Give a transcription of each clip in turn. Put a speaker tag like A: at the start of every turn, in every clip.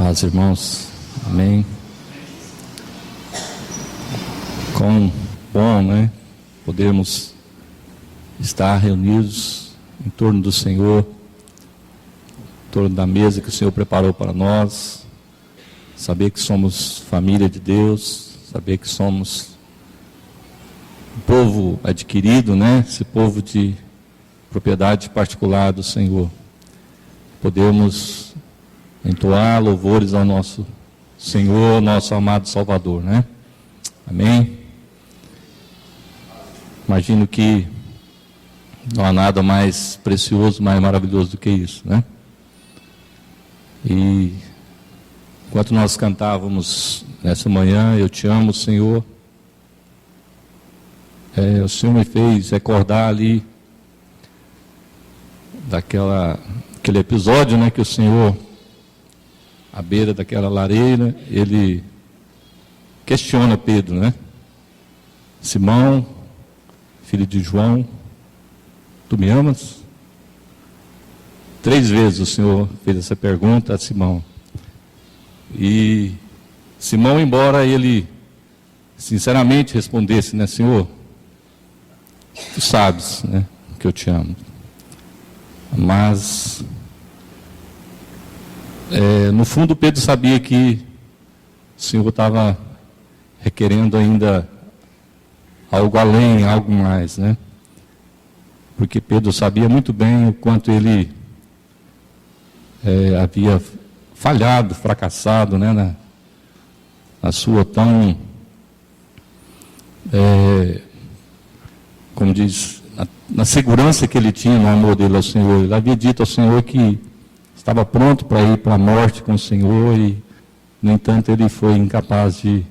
A: Paz, irmãos. Amém. Quão bom, né? Podemos estar reunidos em torno do Senhor, em torno da mesa que o Senhor preparou para nós. Saber que somos família de Deus, saber que somos um povo adquirido, né? Esse povo de propriedade particular do Senhor. Podemos entoar louvores ao nosso Senhor, nosso amado Salvador, né? Amém? Imagino que não há nada mais precioso, mais maravilhoso do que isso, né? E enquanto nós cantávamos nessa manhã, eu te amo, Senhor, o Senhor me fez recordar ali aquele episódio, né, que o Senhor, à beira daquela lareira, ele questiona Pedro, né? Simão, filho de João, tu me amas? 3 vezes o Senhor fez essa pergunta a Simão. E Simão, embora ele sinceramente respondesse, né, Senhor, tu sabes, né, que eu te amo. Mas no fundo Pedro sabia que o Senhor estava requerendo ainda algo além, algo mais, né? Porque Pedro sabia muito bem o quanto ele havia falhado, fracassado, né, na sua tão, como diz, na segurança que ele tinha no amor dele ao Senhor. Ele havia dito ao Senhor que estava pronto para ir para a morte com o Senhor e, no entanto, ele foi incapaz de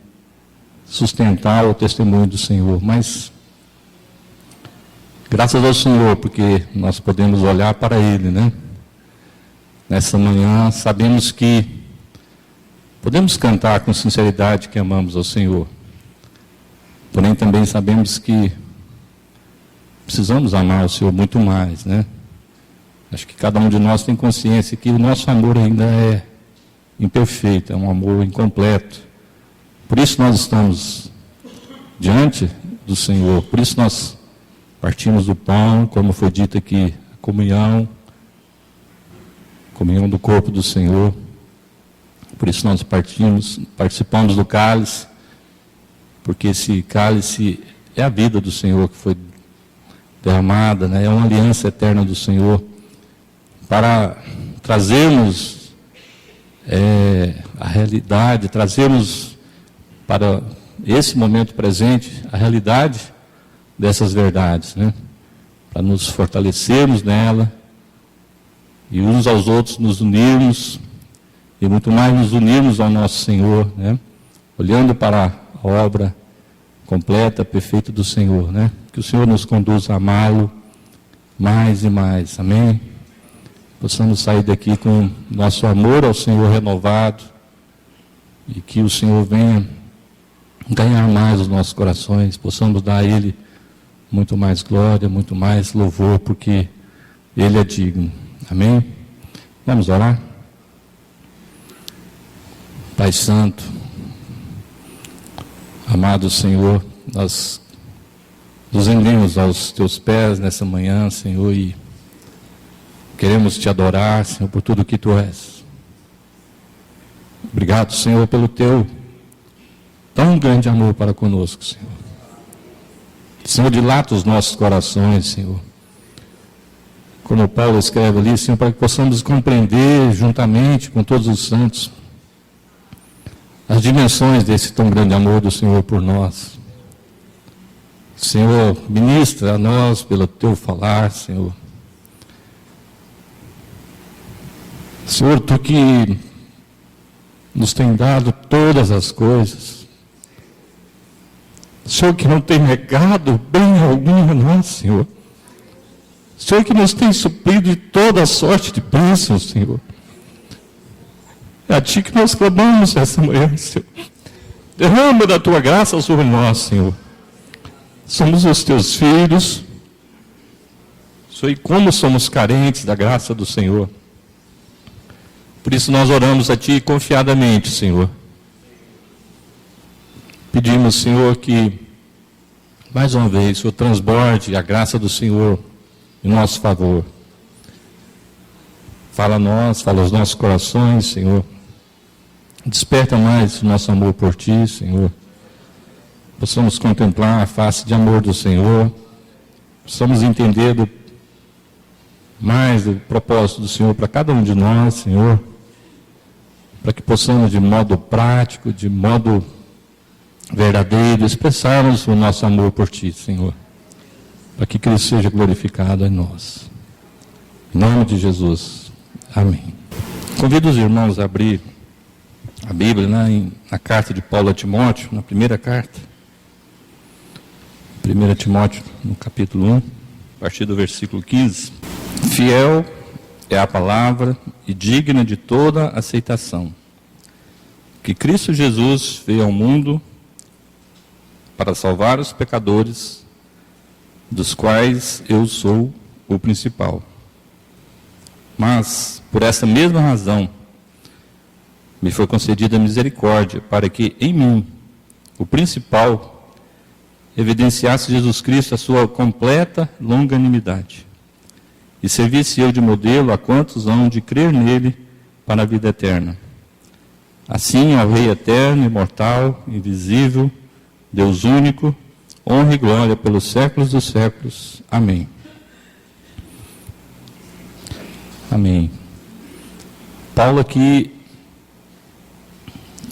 A: sustentar o testemunho do Senhor. Mas, graças ao Senhor, porque nós podemos olhar para Ele, né? Nessa manhã, sabemos que podemos cantar com sinceridade que amamos ao Senhor. Porém, também sabemos que precisamos amar o Senhor muito mais, né? Acho que cada um de nós tem consciência que o nosso amor ainda é imperfeito, é um amor incompleto. Por isso nós estamos diante do Senhor, por isso nós partimos do pão, como foi dito aqui, a comunhão do corpo do Senhor. Por isso nós participamos do cálice, porque esse cálice é a vida do Senhor que foi derramada, né? É uma aliança eterna do Senhor, para trazermos a realidade, trazermos para esse momento presente a realidade dessas verdades, né? Para nos fortalecermos nela e uns aos outros nos unirmos e muito mais nos unirmos ao nosso Senhor, né? Olhando para a obra completa, perfeita do Senhor, né? Que o Senhor nos conduza a amá-lo mais e mais, amém? Possamos sair daqui com nosso amor ao Senhor renovado e que o Senhor venha ganhar mais os nossos corações, possamos dar a Ele muito mais glória, muito mais louvor, porque Ele é digno, amém? Vamos orar? Pai Santo, amado Senhor, nós nos rendemos aos Teus pés nessa manhã, Senhor, e queremos Te adorar, Senhor, por tudo que Tu és. Obrigado, Senhor, pelo Teu tão grande amor para conosco, Senhor. Senhor, dilata os nossos corações, Senhor. Como Paulo escreve ali, Senhor, para que possamos compreender juntamente com todos os santos as dimensões desse tão grande amor do Senhor por nós. Senhor, ministra a nós pelo Teu falar, Senhor. Senhor, Tu que nos tem dado todas as coisas. Senhor que não tem negado bem algum a nós, Senhor. Senhor que nos tem suprido de toda sorte de bênçãos, Senhor. É a Ti que nós clamamos essa manhã, Senhor. Derrama da Tua graça sobre nós, Senhor. Somos os Teus filhos. Senhor, e como somos carentes da graça do Senhor. Por isso nós oramos a Ti confiadamente, Senhor. Pedimos, Senhor, que mais uma vez o Senhor transborde a graça do Senhor em nosso favor. Fala a nós, fala aos nossos corações, Senhor. Desperta mais o nosso amor por Ti, Senhor. Possamos contemplar a face de amor do Senhor. Possamos entender mais do propósito do Senhor para cada um de nós, Senhor. Para que possamos, de modo prático, de modo verdadeiro, expressarmos o nosso amor por Ti, Senhor. Para que Cristo seja glorificado em nós. Em nome de Jesus. Amém. Convido os irmãos a abrir a Bíblia, na carta de Paulo a Timóteo, na primeira carta. 1 Timóteo, no capítulo 1, a partir do versículo 15. Fiel é a palavra e digna de toda aceitação, que Cristo Jesus veio ao mundo para salvar os pecadores, dos quais eu sou o principal. Mas, por essa mesma razão, me foi concedida misericórdia, para que em mim, o principal, evidenciasse Jesus Cristo a sua completa longanimidade, e servisse eu de modelo a quantos hão de crer nele para a vida eterna. Assim, ao Rei eterno, imortal, invisível, Deus único, honra e glória pelos séculos dos séculos. Amém. Amém. Paulo aqui,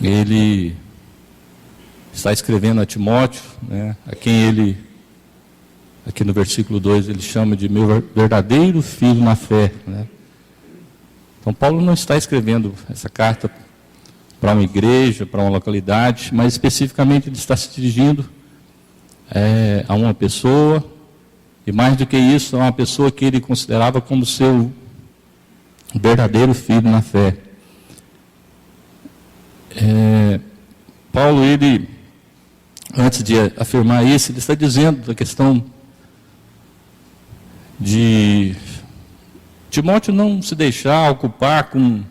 A: ele está escrevendo a Timóteo, né, a quem ele, aqui no versículo 2, ele chama de meu verdadeiro filho na fé. Né? Então, Paulo não está escrevendo essa carta para uma igreja, para uma localidade, mas especificamente ele está se dirigindo a uma pessoa, e mais do que isso, a uma pessoa que ele considerava como seu verdadeiro filho na fé. Paulo, ele, antes de afirmar isso, ele está dizendo da questão de Timóteo não se deixar ocupar com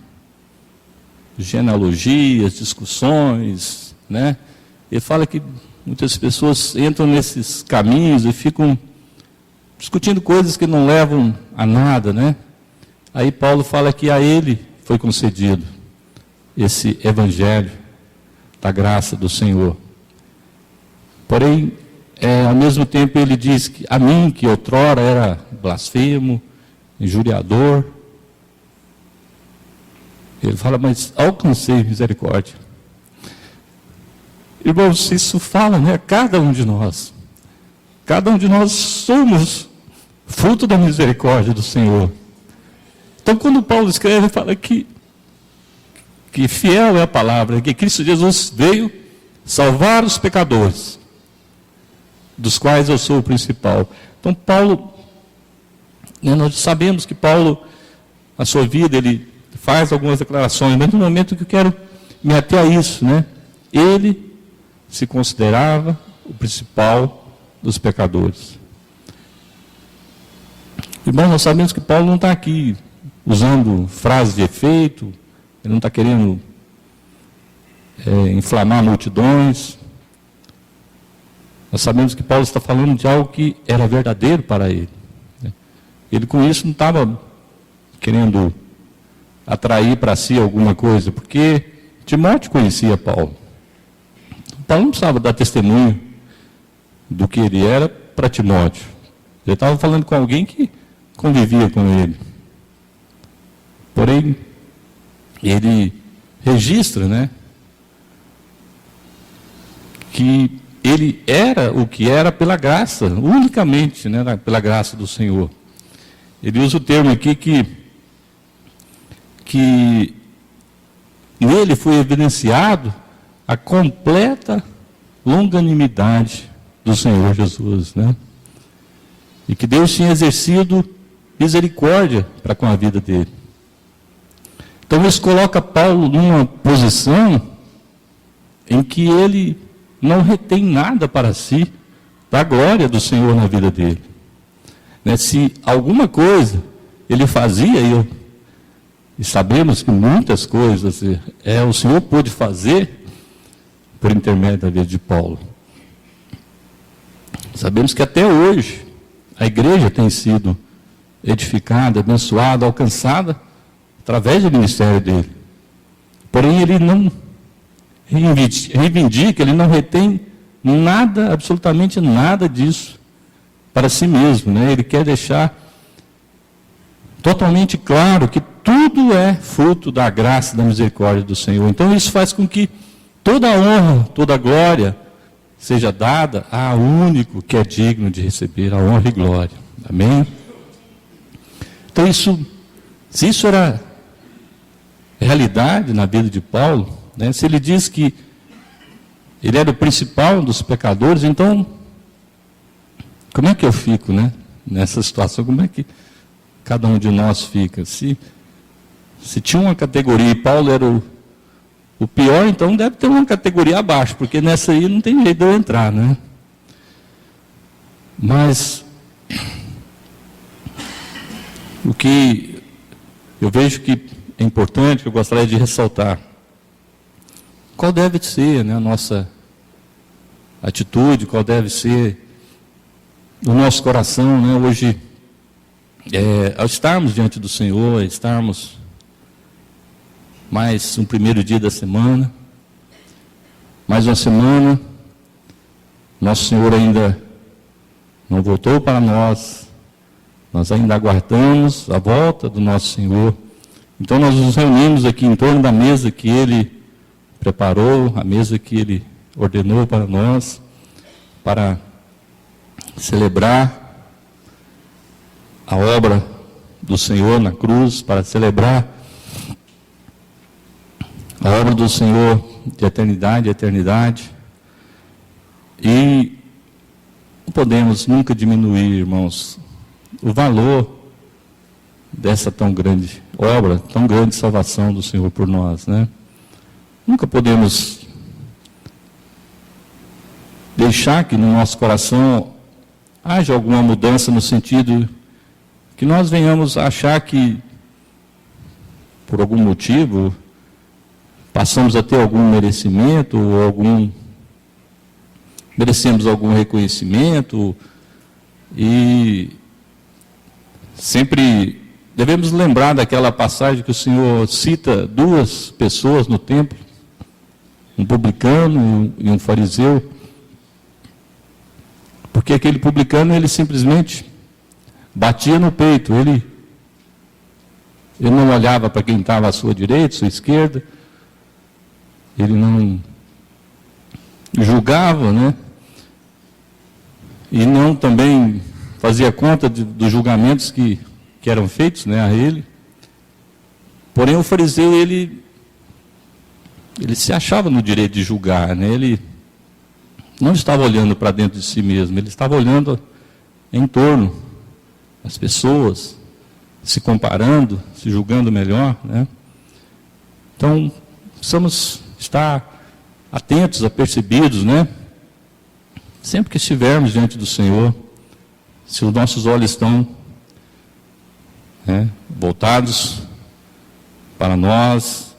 A: genealogias, discussões, né? Ele fala que muitas pessoas entram nesses caminhos e ficam discutindo coisas que não levam a nada, né? Aí Paulo fala que a ele foi concedido esse evangelho da graça do Senhor. Porém, ao mesmo tempo ele diz que a mim, que outrora era blasfemo, injuriador, ele fala, mas alcancei misericórdia. Irmãos, isso fala, né? Cada um de nós somos fruto da misericórdia do Senhor. Então, quando Paulo escreve, ele fala que fiel é a palavra, que Cristo Jesus veio salvar os pecadores, dos quais eu sou o principal. Então, Paulo, nós sabemos que Paulo, na sua vida, ele faz algumas declarações, mas no momento que eu quero me ater a isso, né? Ele se considerava o principal dos pecadores. Irmãos, nós sabemos que Paulo não está aqui usando frases de efeito, ele não está querendo inflamar multidões. Nós sabemos que Paulo está falando de algo que era verdadeiro para ele. Ele com isso não estava querendo atrair para si alguma coisa, porque Timóteo conhecia Paulo. Paulo não precisava dar testemunho do que ele era para Timóteo. Ele estava falando com alguém que convivia com ele. Porém, ele registra, né, que ele era o que era pela graça, unicamente, né, pela graça do Senhor. Ele usa o termo aqui que nele foi evidenciado a completa longanimidade do Senhor Jesus, né? E que Deus tinha exercido misericórdia para com a vida dele. Então isso coloca Paulo numa posição em que ele não retém nada para si da glória do Senhor na vida dele. Né? Se alguma coisa ele fazia, E sabemos que muitas coisas o Senhor pôde fazer por intermédio da vida de Paulo. Sabemos que até hoje a igreja tem sido edificada, abençoada, alcançada através do ministério dele. Porém, ele não reivindica, ele não retém nada, absolutamente nada disso para si mesmo, né? Ele quer deixar totalmente claro que tudo é fruto da graça e da misericórdia do Senhor. Então isso faz com que toda a honra, toda a glória seja dada ao único que é digno de receber a honra e glória. Amém? Então se isso era realidade na vida de Paulo, né? Se ele diz que ele era o principal dos pecadores, então como é que eu fico, né? Nessa situação, como é que cada um de nós fica? Se tinha uma categoria e Paulo era o pior, então deve ter uma categoria abaixo, porque nessa aí não tem jeito de eu entrar, né? Mas o que eu vejo que é importante, que eu gostaria de ressaltar, qual deve ser, né, a nossa atitude, qual deve ser o nosso coração, né, hoje, ao estarmos diante do Senhor, estarmos mais um primeiro dia da semana, mais uma semana, nosso Senhor ainda não voltou para nós ainda aguardamos a volta do nosso Senhor. Então nós nos reunimos aqui em torno da mesa que Ele preparou, a mesa que Ele ordenou para nós, para celebrar a obra do Senhor na cruz, para celebrar a obra do Senhor de eternidade a eternidade. E não podemos nunca diminuir, irmãos, o valor dessa tão grande obra, tão grande salvação do Senhor por nós, né? Nunca podemos deixar que no nosso coração haja alguma mudança no sentido que nós venhamos a achar que, por algum motivo, passamos a ter algum merecimento, ou merecemos algum reconhecimento, e sempre devemos lembrar daquela passagem que o Senhor cita duas pessoas no templo, um publicano e um fariseu, porque aquele publicano, ele simplesmente batia no peito, ele não olhava para quem estava à sua direita, à sua esquerda, ele não julgava, né? E não também fazia conta dos julgamentos que eram feitos, né, a ele. Porém, o fariseu, ele se achava no direito de julgar, né? Ele não estava olhando para dentro de si mesmo, ele estava olhando em torno, as pessoas, se comparando, se julgando melhor, né? Então, precisamos estar atentos, apercebidos, né? Sempre que estivermos diante do Senhor, se os nossos olhos estão, né, voltados para nós,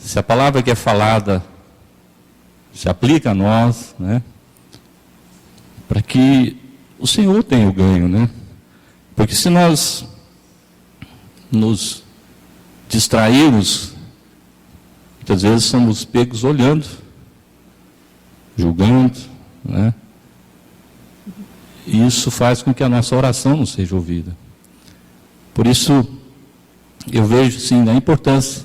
A: se a palavra que é falada se aplica a nós, né, para que o Senhor tenha o ganho, né? Porque se nós nos distrairmos, muitas vezes somos pegos olhando, julgando, né? E isso faz com que a nossa oração não seja ouvida. Por isso, eu vejo, sim, a importância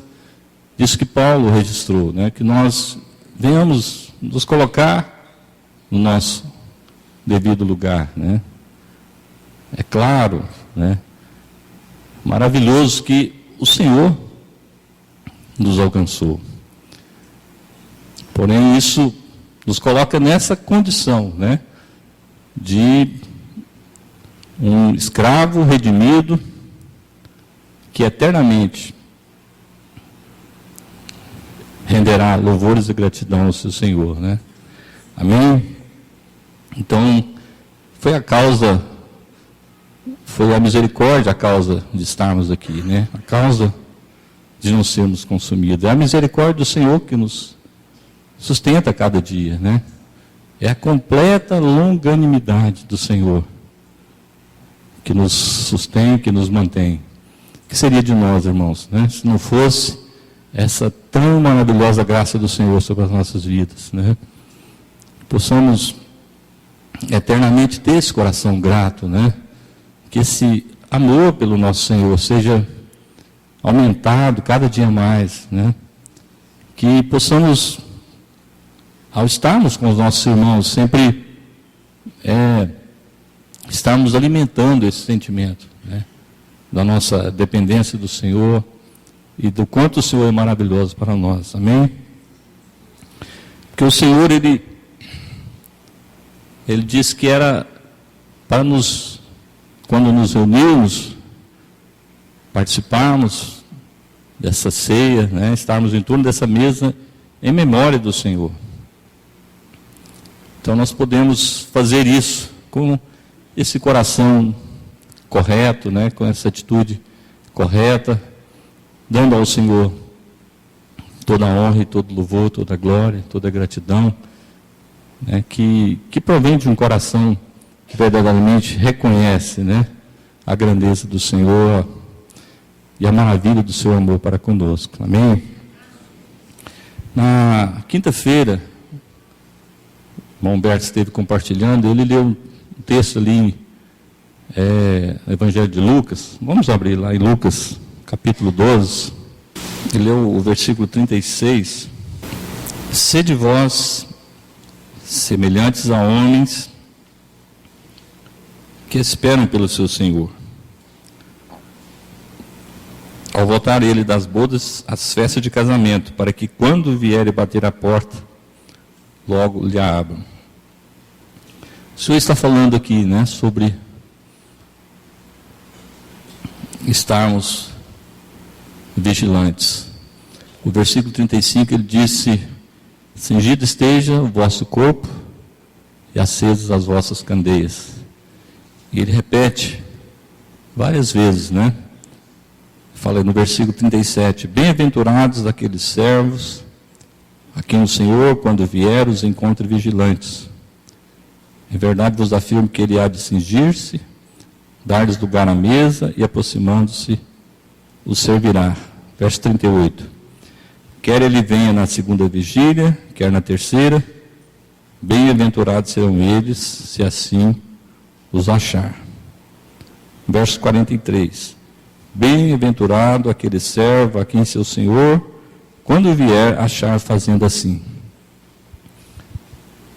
A: disso que Paulo registrou, né? Que nós venhamos nos colocar no nosso devido lugar, né? É claro, né? Maravilhoso que o Senhor nos alcançou. Porém, isso nos coloca nessa condição, né? De um escravo redimido que eternamente renderá louvores e gratidão ao seu Senhor, né? Amém? Então, foi a misericórdia a causa de estarmos aqui, né? A causa de não sermos consumidos. É a misericórdia do Senhor que nos sustenta a cada dia, né? É a completa longanimidade do Senhor que nos sustém, que nos mantém. O que seria de nós, irmãos, né? Se não fosse essa tão maravilhosa graça do Senhor sobre as nossas vidas, né? Possamos eternamente ter esse coração grato, né? Que esse amor pelo nosso Senhor seja aumentado cada dia mais, né? Que possamos, ao estarmos com os nossos irmãos, sempre estarmos alimentando esse sentimento, né? Da nossa dependência do Senhor e do quanto o Senhor é maravilhoso para nós, amém? Porque o Senhor, Ele disse que era para nos, quando nos reunirmos, participarmos dessa ceia, né, estarmos em torno dessa mesa em memória do Senhor. Então nós podemos fazer isso com esse coração correto, né, com essa atitude correta, dando ao Senhor toda a honra e todo louvor, toda a glória, toda a gratidão, né, que provém de um coração que verdadeiramente reconhece, né, a grandeza do Senhor e a maravilha do seu amor para conosco. Amém? Na quinta-feira, o irmão Humberto esteve compartilhando, ele leu um texto ali, no Evangelho de Lucas. Vamos abrir lá em Lucas, capítulo 12. Ele leu o versículo 36. Sede vós semelhantes a homens que esperam pelo seu Senhor, ao voltar ele das bodas às festas de casamento, para que quando vier e bater a porta, logo lhe abram. O Senhor está falando aqui, né, sobre estarmos vigilantes. O versículo 35, ele disse: cingido esteja o vosso corpo e acesas as vossas candeias. E ele repete várias vezes, né? Fala no versículo 37, bem-aventurados aqueles servos a quem o Senhor, quando vier, os encontre vigilantes. Em verdade vos afirmo que ele há de cingir-se, dar-lhes lugar à mesa e, aproximando-se, os servirá. Verso 38. Quer ele venha na segunda vigília, quer na terceira, bem-aventurados serão eles, se assim os achar. Verso 43. Bem-aventurado aquele servo a quem seu Senhor, quando vier, achar fazendo assim.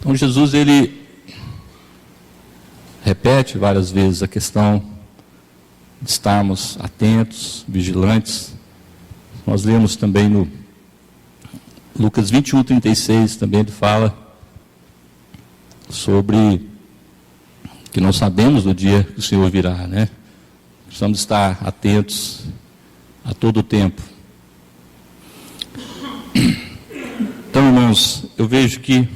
A: Então Jesus, ele repete várias vezes a questão de estarmos atentos, vigilantes. Nós lemos também no Lucas 21, 36, também ele fala sobre que não sabemos o dia que o Senhor virá, né? Precisamos estar atentos a todo o tempo. Então, irmãos, eu vejo que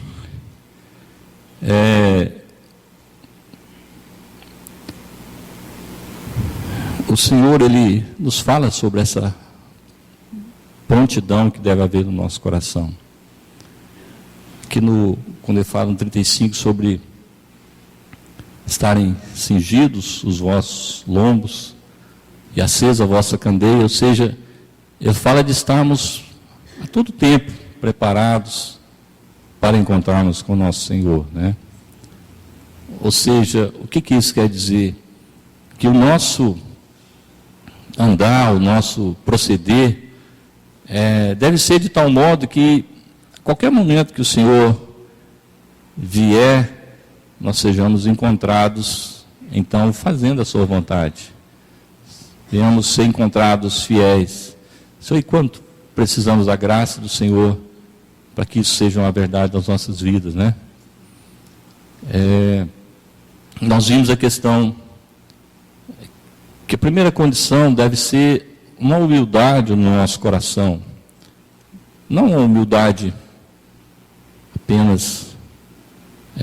A: o Senhor, Ele nos fala sobre essa prontidão que deve haver no nosso coração. Que quando ele fala no 35 sobre estarem cingidos os vossos lombos e acesa a vossa candeia, ou seja, ele fala de estarmos a todo tempo preparados para encontrarmos com o nosso Senhor, né? Ou seja, o que isso quer dizer? Que o nosso andar, o nosso proceder deve ser de tal modo que a qualquer momento que o Senhor vier, nós sejamos encontrados, então, fazendo a sua vontade. Venhamos ser encontrados fiéis. Senhor, e quanto precisamos da graça do Senhor para que isso seja uma verdade nas nossas vidas, né? Nós vimos a questão que a primeira condição deve ser uma humildade no nosso coração. Não uma humildade apenas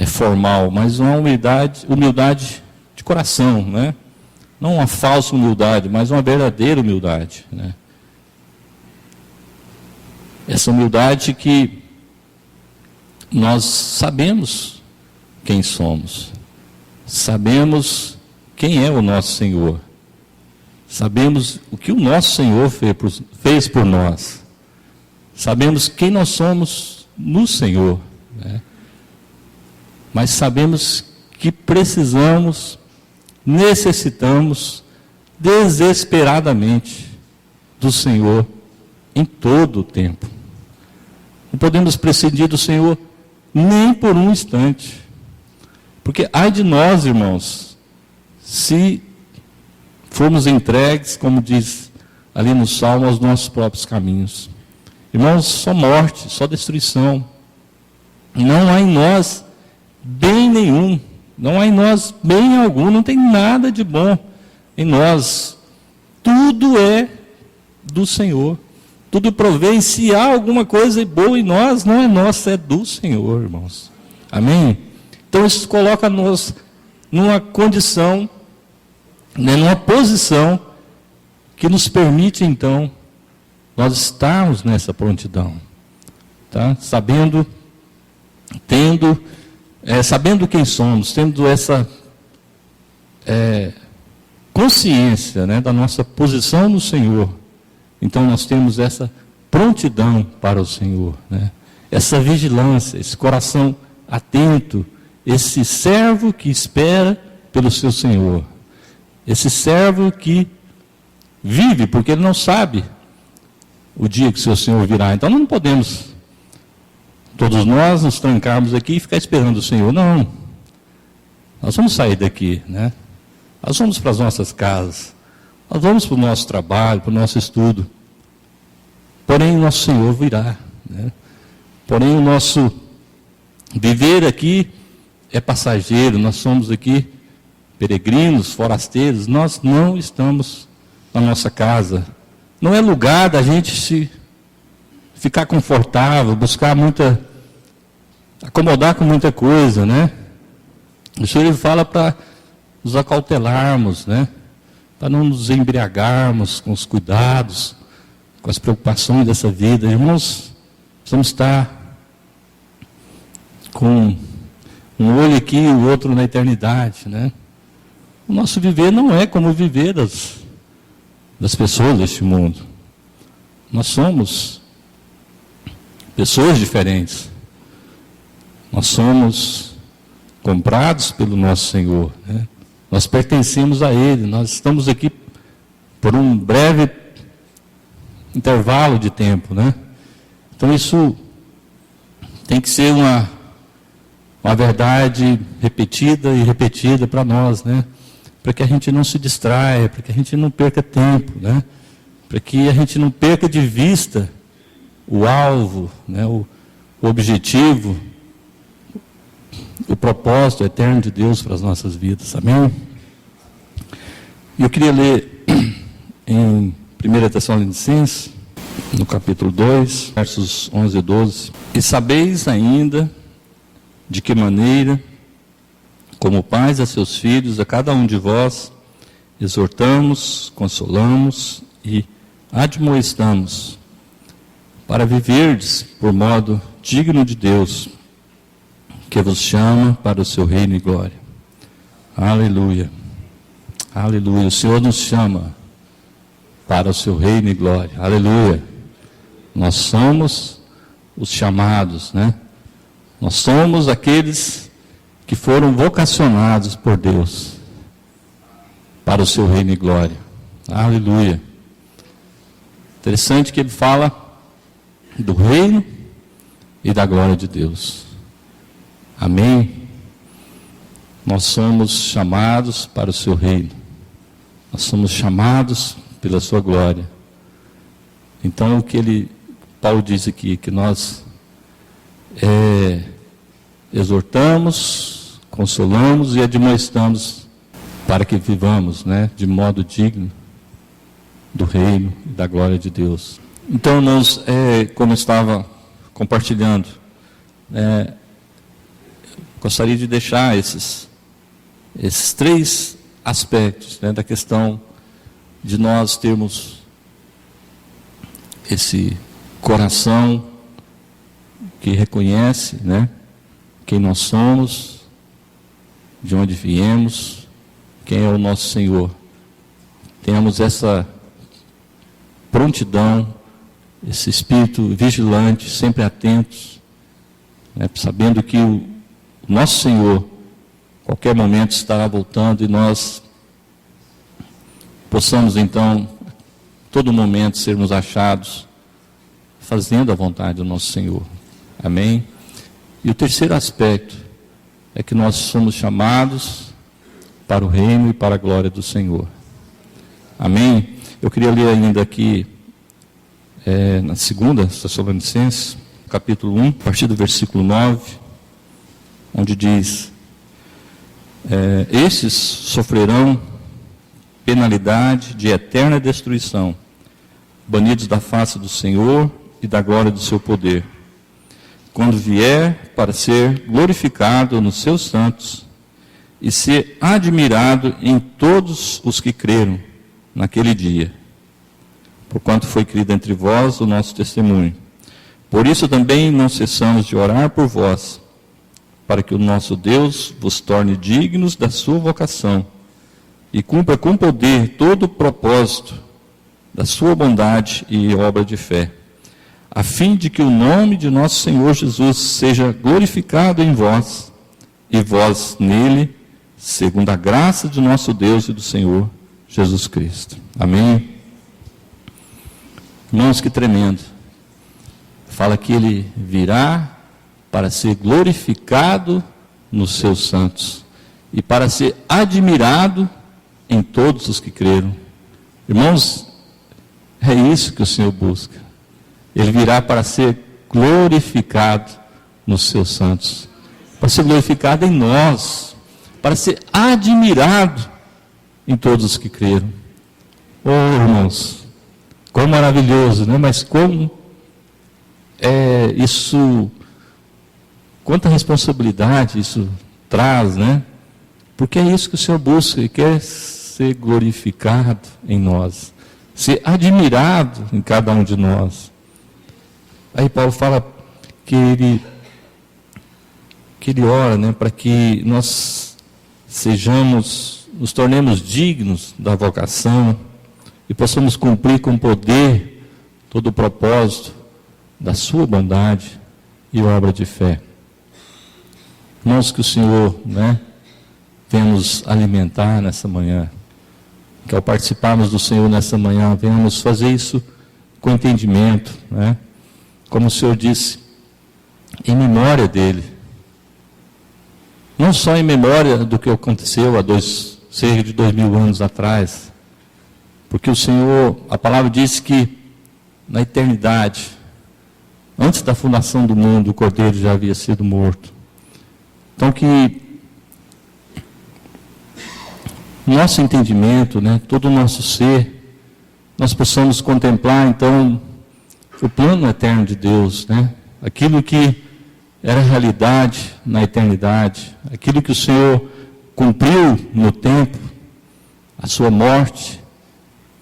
A: formal, mas uma humildade de coração, né? Não uma falsa humildade, mas uma verdadeira humildade, né? Essa humildade que nós sabemos quem somos, sabemos quem é o nosso Senhor, sabemos o que o nosso Senhor fez por nós, sabemos quem nós somos no Senhor, né? Mas sabemos que precisamos, necessitamos desesperadamente do Senhor em todo o tempo. Não podemos prescindir do Senhor nem por um instante. Porque ai de nós, irmãos, se formos entregues, como diz ali no Salmo, aos nossos próprios caminhos. Irmãos, só morte, só destruição. Não há em nós bem nenhum, não há em nós bem algum, não tem nada de bom em nós. Tudo é do Senhor. Tudo provém. Se há alguma coisa boa em nós, não é nossa, é do Senhor, irmãos. Amém? Então isso coloca-nos numa condição, né, numa posição que nos permite, então, nós estarmos nessa prontidão. Tá? Sabendo quem somos, tendo essa consciência, né, da nossa posição no Senhor. Então nós temos essa prontidão para o Senhor, né? Essa vigilância, esse coração atento, esse servo que espera pelo seu Senhor, esse servo que vive, porque ele não sabe o dia que o seu Senhor virá. Então não podemos, todos nós, nos trancarmos aqui e ficar esperando o Senhor. Não, nós vamos sair daqui, né? Nós vamos para as nossas casas, nós vamos para o nosso trabalho, para o nosso estudo. Porém, o nosso Senhor virá, né? Porém, o nosso viver aqui é passageiro, nós somos aqui peregrinos, forasteiros, nós não estamos na nossa casa. Não é lugar da gente se ficar confortável, buscar acomodar com muita coisa, né? O Senhor fala para nos acautelarmos, né? Para não nos embriagarmos com os cuidados, com as preocupações dessa vida. Irmãos, precisamos estar com um olho aqui e o outro na eternidade, né? O nosso viver não é como o viver das pessoas deste mundo. Nós somos pessoas diferentes. Nós somos comprados pelo nosso Senhor, né? Nós pertencemos a Ele. Nós estamos aqui por um breve intervalo de tempo, né? Então isso tem que ser uma verdade repetida e repetida para nós, né? Para que a gente não se distraia, para que a gente não perca tempo, né? Para que a gente não perca de vista o alvo, né? O objetivo, o propósito eterno de Deus para as nossas vidas. Amém? Eu queria ler em 1 Tessalonicenses, no capítulo 2, versos 11 e 12. E sabeis ainda de que maneira, como pais a seus filhos, a cada um de vós, exortamos, consolamos e admoestamos, para viverdes por modo digno de Deus, que vos chama para o seu reino e glória. Aleluia. Aleluia. O Senhor nos chama para o seu reino e glória. Aleluia. Nós somos os chamados, né? Nós somos aqueles que foram vocacionados por Deus para o seu reino e glória. Aleluia. Interessante que ele fala do reino e da glória de Deus. Amém? Nós somos chamados para o seu reino. Nós somos chamados pela sua glória. Então o que Paulo diz aqui, que nós exortamos, consolamos e admoestamos para que vivamos, né, de modo digno do reino e da glória de Deus. Então nós, como eu estava compartilhando, gostaria de deixar esses três aspectos, né, da questão de nós termos esse coração que reconhece, né, quem nós somos, de onde viemos, quem é o nosso Senhor. Tenhamos essa prontidão, esse espírito vigilante, sempre atentos, né, sabendo que o nosso Senhor, qualquer momento, estará voltando, e nós possamos então, todo momento, sermos achados fazendo a vontade do nosso Senhor. Amém? E o terceiro aspecto é que nós somos chamados para o reino e para a glória do Senhor. Amém? Eu queria ler ainda aqui na 2 Tessalonicenses, capítulo 1, a partir do versículo 9, onde diz: estes sofrerão penalidade de eterna destruição, banidos da face do Senhor e da glória do seu poder, quando vier para ser glorificado nos seus santos e ser admirado em todos os que creram naquele dia, porquanto foi crido entre vós o nosso testemunho. Por isso também não cessamos de orar por vós, para que o nosso Deus vos torne dignos da sua vocação e cumpra com poder todo o propósito da sua bondade e obra de fé, a fim de que o nome de nosso Senhor Jesus seja glorificado em vós, e vós nele, segundo a graça de nosso Deus e do Senhor Jesus Cristo. Amém? Irmãos, que tremendo. Fala que ele virá para ser glorificado nos seus santos e para ser admirado em todos os que creram. Irmãos, é isso que o Senhor busca. Ele virá para ser glorificado nos seus santos, para ser glorificado em nós, para ser admirado em todos os que creram. Oh, irmãos, quão maravilhoso, né? Mas como isso, quanta responsabilidade isso traz, né? Porque é isso que o Senhor busca, e quer ser glorificado em nós, ser admirado em cada um de nós. Aí Paulo fala que ele ora, né, para que nós nos tornemos dignos da vocação e possamos cumprir com poder todo o propósito da sua bondade e obra de fé. Irmãos, que o Senhor, né, venha nos alimentar nessa manhã, que ao participarmos do Senhor nessa manhã, venhamos fazer isso com entendimento, né? Como o Senhor disse, em memória dele. Não só em memória do que aconteceu há cerca de 2000 anos atrás, porque o Senhor, a palavra diz que na eternidade, antes da fundação do mundo, o Cordeiro já havia sido morto. Então que nosso entendimento, né, todo o nosso ser, nós possamos contemplar então o plano eterno de Deus, né? Aquilo que era realidade na eternidade, aquilo que o Senhor cumpriu no tempo, a sua morte,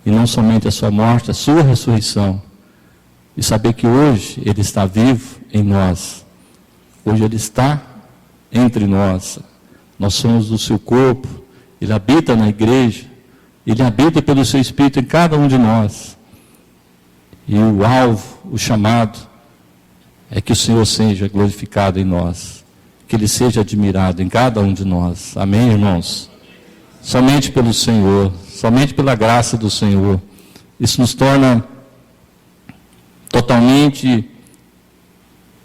A: e não somente a sua morte, a sua ressurreição, e saber que hoje Ele está vivo em nós, hoje Ele está entre nós, nós somos do seu corpo, Ele habita na igreja, Ele habita pelo seu Espírito em cada um de nós. E o alvo, o chamado, é que o Senhor seja glorificado em nós, que Ele seja admirado em cada um de nós. Amém, irmãos? Somente pelo Senhor, somente pela graça do Senhor. Isso nos torna totalmente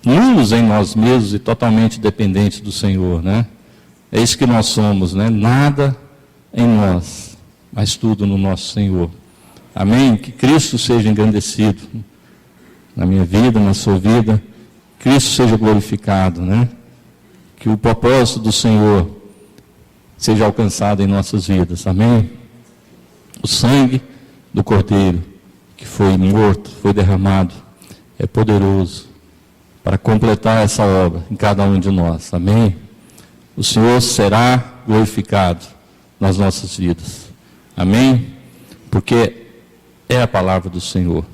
A: nulos em nós mesmos e totalmente dependentes do Senhor, né? É isso que nós somos, né? Nada em nós, mas tudo no nosso Senhor. Amém? Que Cristo seja engrandecido na minha vida, na sua vida. Cristo seja glorificado, né? Que o propósito do Senhor seja alcançado em nossas vidas. Amém? O sangue do Cordeiro que foi morto, foi derramado, é poderoso para completar essa obra em cada um de nós. Amém? O Senhor será glorificado nas nossas vidas. Amém? Porque é a palavra do Senhor.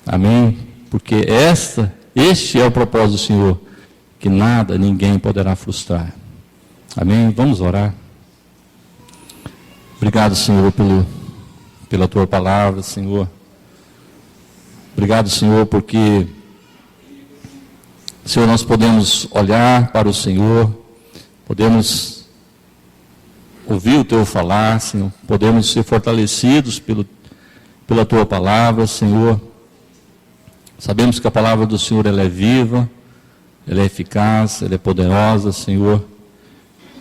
A: Amém? porque este é o propósito do Senhor, que nada, ninguém poderá frustrar. Amém? Vamos orar. Obrigado, Senhor, pela Tua palavra, Senhor. Obrigado, Senhor, porque, Senhor, nós podemos olhar para o Senhor, podemos ouvir o Teu falar, Senhor, podemos ser fortalecidos pela Tua palavra, Senhor. Sabemos que a palavra do Senhor, ela é viva, ela é eficaz, ela é poderosa, Senhor.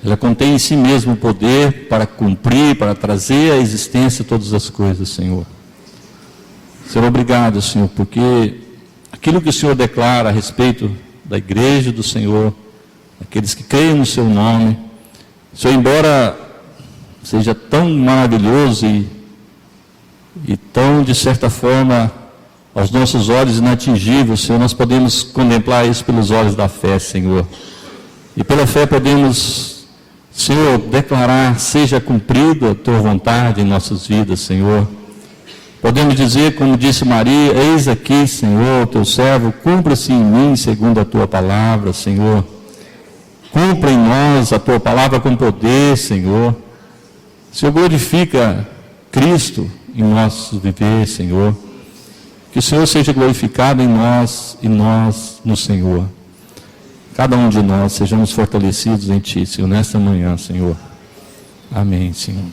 A: Ela contém em si mesmo o poder para cumprir, para trazer à existência todas as coisas, Senhor. Senhor, obrigado, Senhor, porque aquilo que o Senhor declara a respeito da igreja do Senhor, aqueles que creem no Seu nome, Senhor, embora seja tão maravilhoso e tão, de certa forma, aos nossos olhos inatingível, Senhor, nós podemos contemplar isso pelos olhos da fé, Senhor. E pela fé podemos, Senhor, declarar, seja cumprida a Tua vontade em nossas vidas, Senhor. Podemos dizer, como disse Maria, eis aqui, Senhor, Teu servo, cumpra-se em mim segundo a Tua palavra, Senhor. Cumpra em nós a Tua palavra com poder, Senhor. Senhor, glorifica Cristo em nosso viver, Senhor. Que o Senhor seja glorificado em nós e nós no Senhor. Cada um de nós sejamos fortalecidos em Ti, Senhor, nesta manhã, Senhor. Amém, Senhor.